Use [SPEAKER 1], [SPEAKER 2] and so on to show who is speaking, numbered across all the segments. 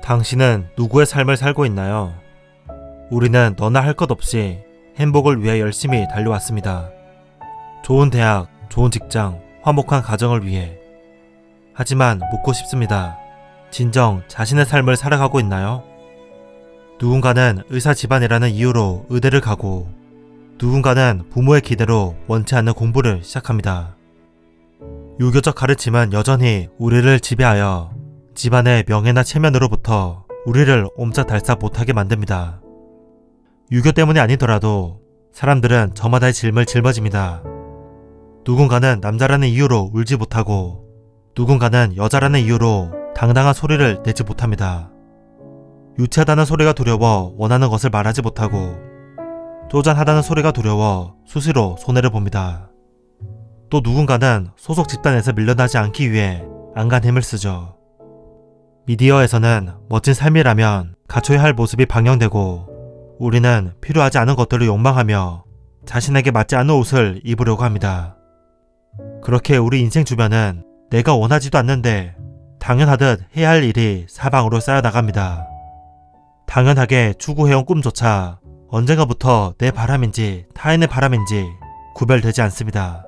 [SPEAKER 1] 당신은 누구의 삶을 살고 있나요? 우리는 너나 할 것 없이 행복을 위해 열심히 달려왔습니다. 좋은 대학, 좋은 직장, 화목한 가정을 위해. 하지만 묻고 싶습니다. 진정 자신의 삶을 살아가고 있나요? 누군가는 의사 집안이라는 이유로 의대를 가고, 누군가는 부모의 기대로 원치 않는 공부를 시작합니다. 유교적 가르침은 여전히 우리를 지배하여 집안의 명예나 체면으로부터 우리를 옴짝달싹 못하게 만듭니다. 유교 때문이 아니더라도 사람들은 저마다의 짐을 짊어집니다. 누군가는 남자라는 이유로 울지 못하고, 누군가는 여자라는 이유로 당당한 소리를 내지 못합니다. 유치하다는 소리가 두려워 원하는 것을 말하지 못하고, 쪼잔하다는 소리가 두려워 수시로 손해를 봅니다. 또 누군가는 소속 집단에서 밀려나지 않기 위해 안간 힘을 쓰죠. 미디어에서는 멋진 삶이라면 갖춰야 할 모습이 방영되고, 우리는 필요하지 않은 것들을 욕망하며 자신에게 맞지 않는 옷을 입으려고 합니다. 그렇게 우리 인생 주변은 내가 원하지도 않는데 당연하듯 해야 할 일이 사방으로 쌓여나갑니다. 당연하게 추구해온 꿈조차 언젠가부터 내 바람인지 타인의 바람인지 구별되지 않습니다.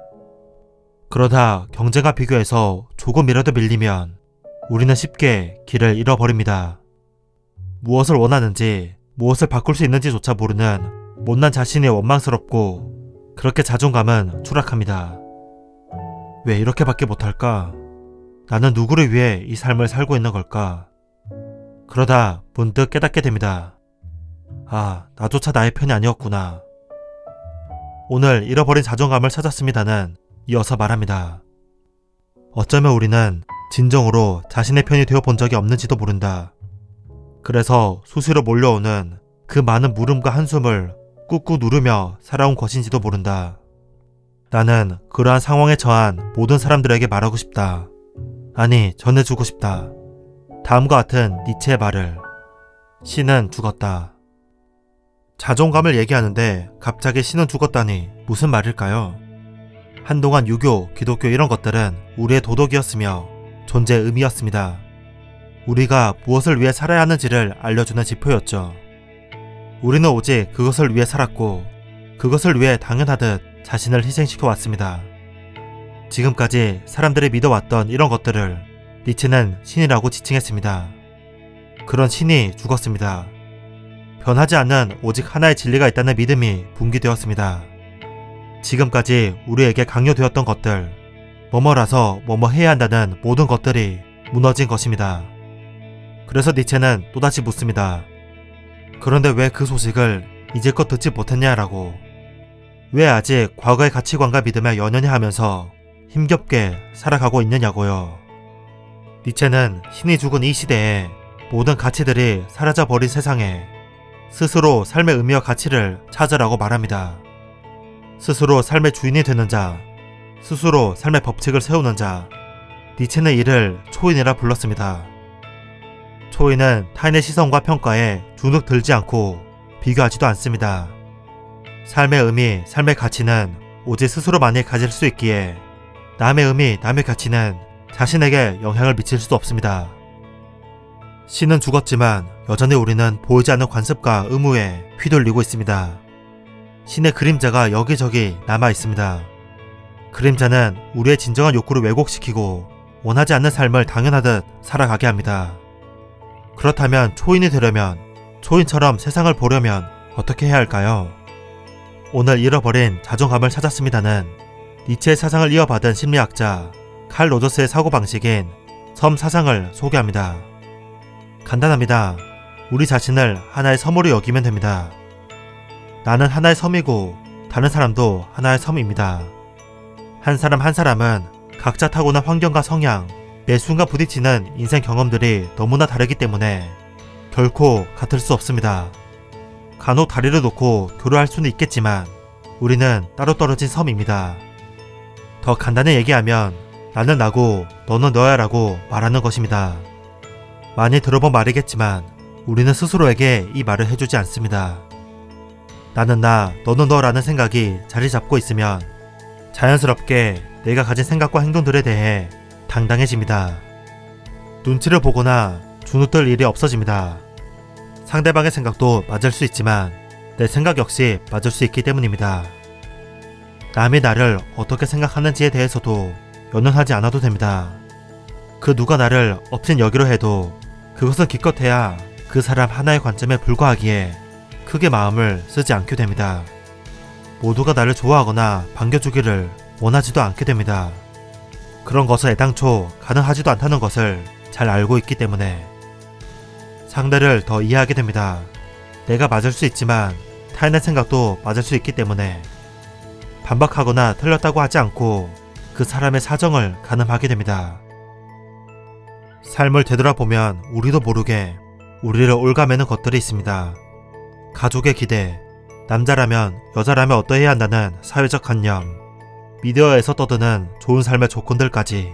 [SPEAKER 1] 그러다 경쟁과 비교해서 조금이라도 밀리면 우리는 쉽게 길을 잃어버립니다. 무엇을 원하는지, 무엇을 바꿀 수 있는지조차 모르는 못난 자신이 원망스럽고, 그렇게 자존감은 추락합니다. 왜 이렇게밖에 못할까? 나는 누구를 위해 이 삶을 살고 있는 걸까? 그러다 문득 깨닫게 됩니다. 아, 나조차 나의 편이 아니었구나. 오늘 잃어버린 자존감을 찾았습니다는 이어서 말합니다. 어쩌면 우리는 진정으로 자신의 편이 되어 본 적이 없는지도 모른다. 그래서 수시로 몰려오는 그 많은 물음과 한숨을 꾹꾹 누르며 살아온 것인지도 모른다. 나는 그러한 상황에 처한 모든 사람들에게 말하고 싶다. 아니, 전해주고 싶다. 다음과 같은 니체의 말을. 신은 죽었다. 자존감을 얘기하는데 갑자기 신은 죽었다니 무슨 말일까요? 한동안 유교, 기독교 이런 것들은 우리의 도덕이었으며 존재의 의미였습니다. 우리가 무엇을 위해 살아야 하는지를 알려주는 지표였죠. 우리는 오직 그것을 위해 살았고, 그것을 위해 당연하듯 자신을 희생시켜 왔습니다. 지금까지 사람들이 믿어왔던 이런 것들을 니체는 신이라고 지칭했습니다. 그런 신이 죽었습니다. 변하지 않는 오직 하나의 진리가 있다는 믿음이 붕괴되었습니다. 지금까지 우리에게 강요되었던 것들, 뭐뭐라서 뭐뭐 해야 한다는 모든 것들이 무너진 것입니다. 그래서 니체는 또다시 묻습니다. 그런데 왜 그 소식을 이제껏 듣지 못했냐라고. 왜 아직 과거의 가치관과 믿음에 연연해 하면서 힘겹게 살아가고 있느냐고요. 니체는 신이 죽은 이 시대에 모든 가치들이 사라져버린 세상에 스스로 삶의 의미와 가치를 찾으라고 말합니다. 스스로 삶의 주인이 되는 자, 스스로 삶의 법칙을 세우는 자, 니체는 이를 초인이라 불렀습니다. 초인은 타인의 시선과 평가에 주눅 들지 않고 비교하지도 않습니다. 삶의 의미, 삶의 가치는 오직 스스로만이 가질 수 있기에 남의 의미, 남의 가치는 자신에게 영향을 미칠 수 없습니다. 신은 죽었지만 여전히 우리는 보이지 않는 관습과 의무에 휘둘리고 있습니다. 신의 그림자가 여기저기 남아 있습니다. 그림자는 우리의 진정한 욕구를 왜곡시키고 원하지 않는 삶을 당연하듯 살아가게 합니다. 그렇다면 초인이 되려면, 초인처럼 세상을 보려면 어떻게 해야 할까요? 오늘 잃어버린 자존감을 찾았습니다는 니체의 사상을 이어받은 심리학자 칼 로저스의 사고방식인 섬 사상을 소개합니다. 간단합니다. 우리 자신을 하나의 섬으로 여기면 됩니다. 나는 하나의 섬이고 다른 사람도 하나의 섬입니다. 한 사람 한 사람은 각자 타고난 환경과 성향, 매 순간 부딪히는 인생 경험들이 너무나 다르기 때문에 결코 같을 수 없습니다. 간혹 다리를 놓고 교류할 수는 있겠지만 우리는 따로 떨어진 섬입니다. 더 간단히 얘기하면 나는 나고 너는 너야 라고 말하는 것입니다. 많이 들어본 말이겠지만 우리는 스스로에게 이 말을 해주지 않습니다. 나는 나, 너는 너라는 생각이 자리 잡고 있으면 자연스럽게 내가 가진 생각과 행동들에 대해 당당해집니다. 눈치를 보거나 주눅들 일이 없어집니다. 상대방의 생각도 맞을 수 있지만 내 생각 역시 맞을 수 있기 때문입니다. 남이 나를 어떻게 생각하는지에 대해서도 연연하지 않아도 됩니다. 그 누가 나를 업신 여기로 해도 그것은 기껏해야 그 사람 하나의 관점에 불과하기에 크게 마음을 쓰지 않게 됩니다. 모두가 나를 좋아하거나 반겨주기를 원하지도 않게 됩니다. 그런 것은 애당초 가능하지도 않다는 것을 잘 알고 있기 때문에 상대를 더 이해하게 됩니다. 내가 맞을 수 있지만 타인의 생각도 맞을 수 있기 때문에 반박하거나 틀렸다고 하지 않고 그 사람의 사정을 가늠하게 됩니다. 삶을 되돌아보면 우리도 모르게 우리를 옭아매는 것들이 있습니다. 가족의 기대, 남자라면 여자라면 어떠해야 한다는 사회적 관념, 미디어에서 떠드는 좋은 삶의 조건들까지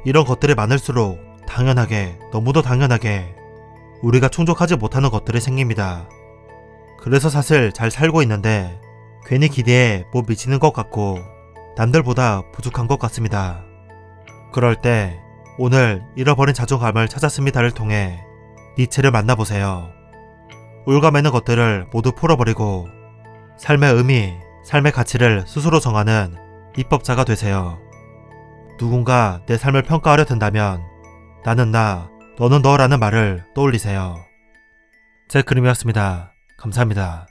[SPEAKER 1] 이런 것들이 많을수록 당연하게, 너무도 당연하게 우리가 충족하지 못하는 것들이 생깁니다. 그래서 사실 잘 살고 있는데 괜히 기대에 못 미치는 것 같고 남들보다 부족한 것 같습니다. 그럴 때 오늘 잃어버린 자존감을 찾았습니다를 통해 니체를 만나보세요. 옭아매는 것들을 모두 풀어버리고 삶의 의미, 삶의 가치를 스스로 정하는 입법자가 되세요. 누군가 내 삶을 평가하려 든다면 나는 나, 너는 너라는 말을 떠올리세요. 제 그림이었습니다. 감사합니다.